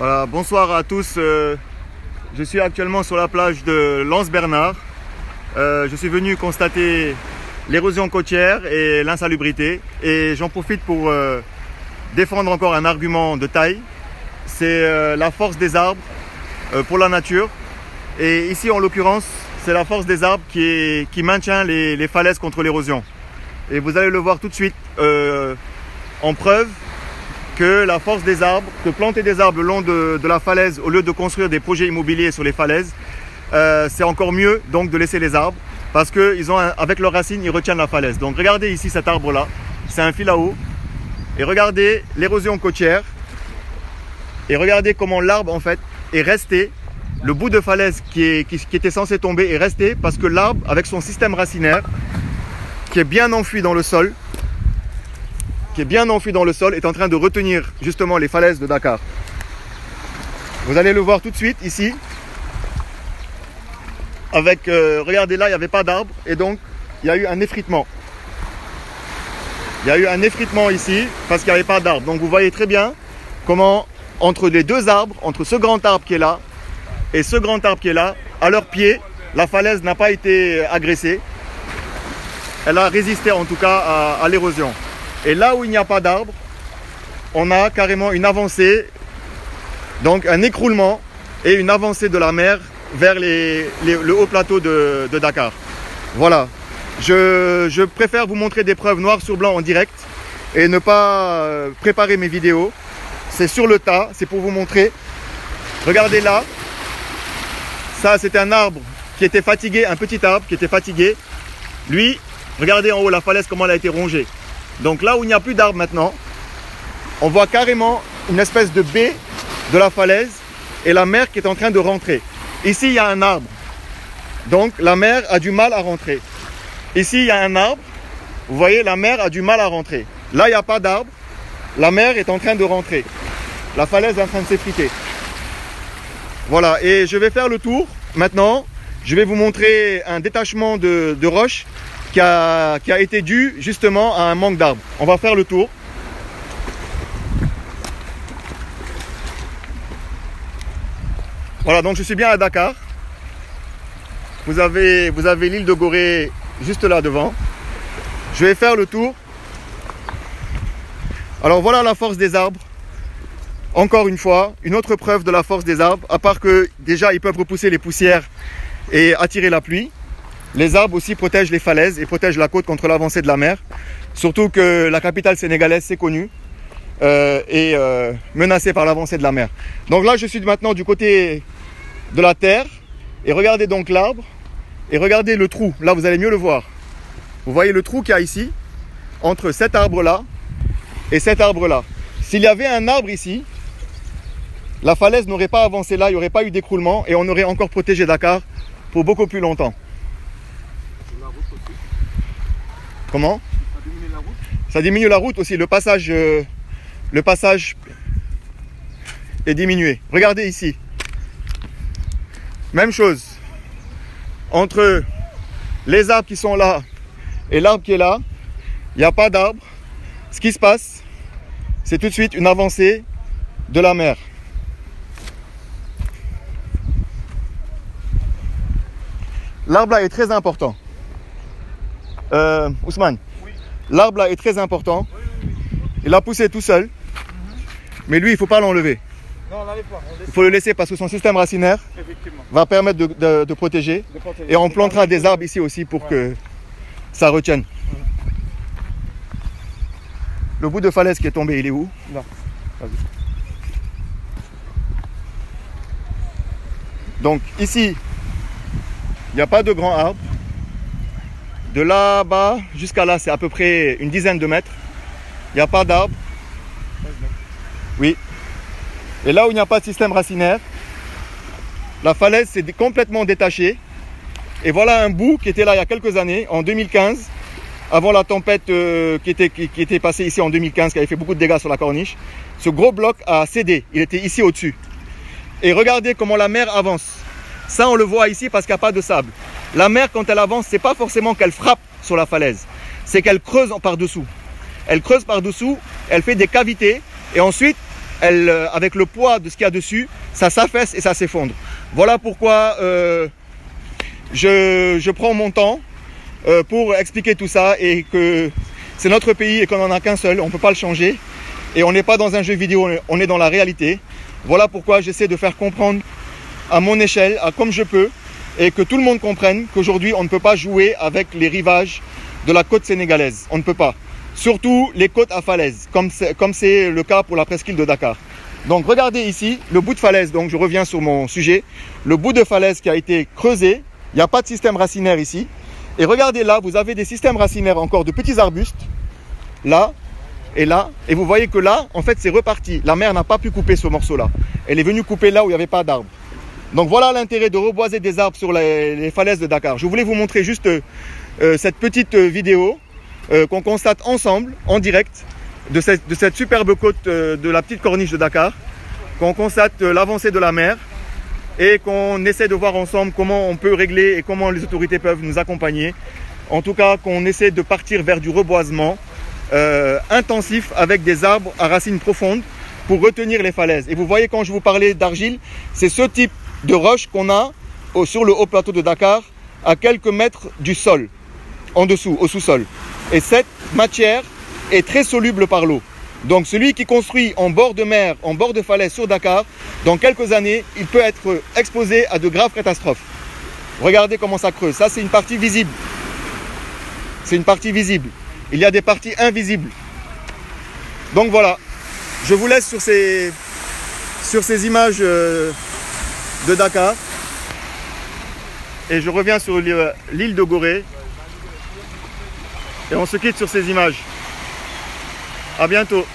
Voilà, bonsoir à tous. Je suis actuellement sur la plage de Lens-Bernard. Je suis venu constater l'érosion côtière et l'insalubrité. Et j'en profite pour défendre encore un argument de taille. C'est la force des arbres pour la nature. Et ici, en l'occurrence, c'est la force des arbres qui maintient les falaises contre l'érosion. Et vous allez le voir tout de suite en preuve que la force des arbres, que planter des arbres le long de la falaise au lieu de construire des projets immobiliers sur les falaises, c'est encore mieux donc de laisser les arbres parce que avec leurs racines, ils retiennent la falaise. Donc regardez ici cet arbre-là, c'est un fil à eau. Et regardez l'érosion côtière. Et regardez comment l'arbre en fait est resté. Le bout de falaise qui était censé tomber est resté parce que l'arbre, avec son système racinaire, qui est bien enfoui dans le sol, est en train de retenir justement les falaises de Dakar. Vous allez le voir tout de suite ici. Regardez là, il n'y avait pas d'arbre et donc il y a eu un effritement. Il y a eu un effritement ici parce qu'il n'y avait pas d'arbre. Donc vous voyez très bien comment entre les deux arbres, entre ce grand arbre qui est là et ce grand arbre qui est là, à leurs pieds, la falaise n'a pas été agressée. Elle a résisté en tout cas à l'érosion. Et là où il n'y a pas d'arbre, on a carrément une avancée, donc un écroulement et une avancée de la mer vers le haut plateau de Dakar. Voilà. Je préfère vous montrer des preuves noir sur blanc en direct et ne pas préparer mes vidéos. C'est sur le tas, c'est pour vous montrer. Regardez là. Ça, c'est un arbre qui était fatigué, un petit arbre qui était fatigué. Lui, regardez en haut la falaise, comment elle a été rongée. Donc là où il n'y a plus d'arbre maintenant, on voit carrément une espèce de baie de la falaise et la mer qui est en train de rentrer. Ici, il y a un arbre. Donc la mer a du mal à rentrer. Ici, il y a un arbre. Vous voyez, la mer a du mal à rentrer. Là, il n'y a pas d'arbre. La mer est en train de rentrer. La falaise est en train de s'effriter. Voilà, et je vais faire le tour. Maintenant, je vais vous montrer un détachement de roches qui a été dû justement à un manque d'arbres. On va faire le tour. Voilà, donc je suis bien à Dakar. Vous avez l'île de Gorée juste là devant. Je vais faire le tour. Alors voilà la force des arbres. Encore une fois, une autre preuve de la force des arbres, à part que déjà ils peuvent repousser les poussières et attirer la pluie. Les arbres aussi protègent les falaises et protègent la côte contre l'avancée de la mer. Surtout que la capitale sénégalaise, c'est connu, est menacée par l'avancée de la mer. Donc là, je suis maintenant du côté de la terre. Et regardez donc l'arbre. Et regardez le trou. Là, vous allez mieux le voir. Vous voyez le trou qu'il y a ici, entre cet arbre-là et cet arbre-là. S'il y avait un arbre ici, la falaise n'aurait pas avancé là, il n'y aurait pas eu d'écroulement et on aurait encore protégé Dakar pour beaucoup plus longtemps. Comment? Ça diminue la route. Ça diminue la route aussi, le passage est diminué. Regardez ici. Même chose. Entre les arbres qui sont là et l'arbre qui est là, il n'y a pas d'arbre. Ce qui se passe, c'est tout de suite une avancée de la mer. L'arbre là est très important. Ousmane, oui. L'arbre là est très important. Oui. Il a poussé tout seul. Mais lui, il ne faut pas l'enlever. Non, on l'enlève pas. Il faut le laisser parce que son système racinaire va permettre de protéger. Et on plantera des arbres ici aussi pour que ça retienne. Le bout de falaise qui est tombé, il est où? Là. Donc ici, il n'y a pas de grand arbre. De là-bas jusqu'à là, c'est à peu près une dizaine de mètres. Il n'y a pas d'arbre. Oui. Et là où il n'y a pas de système racinaire, la falaise s'est complètement détachée. Et voilà un bout qui était là il y a quelques années, en 2015, avant la tempête qui était passée ici en 2015, qui avait fait beaucoup de dégâts sur la corniche. Ce gros bloc a cédé. Il était ici au-dessus. Et regardez comment la mer avance. Ça, on le voit ici parce qu'il n'y a pas de sable. La mer, quand elle avance, c'est pas forcément qu'elle frappe sur la falaise. C'est qu'elle creuse par-dessous. Elle creuse par-dessous, elle fait des cavités. Et ensuite, avec le poids de ce qu'il y a dessus, ça s'affaisse et ça s'effondre. Voilà pourquoi je prends mon temps pour expliquer tout ça et que c'est notre pays et qu'on n'en a qu'un seul, on ne peut pas le changer. Et on n'est pas dans un jeu vidéo, on est dans la réalité. Voilà pourquoi j'essaie de faire comprendre à mon échelle, comme je peux, et que tout le monde comprenne qu'aujourd'hui on ne peut pas jouer avec les rivages de la côte sénégalaise. On ne peut pas. Surtout les côtes à falaise, comme c'est le cas pour la presqu'île de Dakar. Donc regardez ici, le bout de falaise, donc je reviens sur mon sujet, le bout de falaise qui a été creusé, il n'y a pas de système racinaire ici. Et regardez là, vous avez des systèmes racinaires encore de petits arbustes, là et là. Et vous voyez que là, en fait, c'est reparti. La mer n'a pas pu couper ce morceau-là. Elle est venue couper là où il n'y avait pas d'arbres. Donc voilà l'intérêt de reboiser des arbres sur les falaises de Dakar. Je voulais vous montrer juste cette petite vidéo qu'on constate ensemble, en direct, de cette superbe côte de la petite corniche de Dakar, qu'on constate l'avancée de la mer et qu'on essaie de voir ensemble comment on peut régler et comment les autorités peuvent nous accompagner. En tout cas, qu'on essaie de partir vers du reboisement intensif avec des arbres à racines profondes pour retenir les falaises. Et vous voyez, quand je vous parlais d'argile, c'est ce type de roche qu'on a sur le haut plateau de Dakar, à quelques mètres du sol, en dessous, au sous-sol. Et cette matière est très soluble par l'eau. Donc celui qui construit en bord de mer, en bord de falaise sur Dakar, dans quelques années, il peut être exposé à de graves catastrophes. Regardez comment ça creuse. Ça, c'est une partie visible. C'est une partie visible. Il y a des parties invisibles. Donc voilà. Je vous laisse sur ces images de Dakar. Et je reviens sur l'île de Gorée. Et on se quitte sur ces images. À bientôt.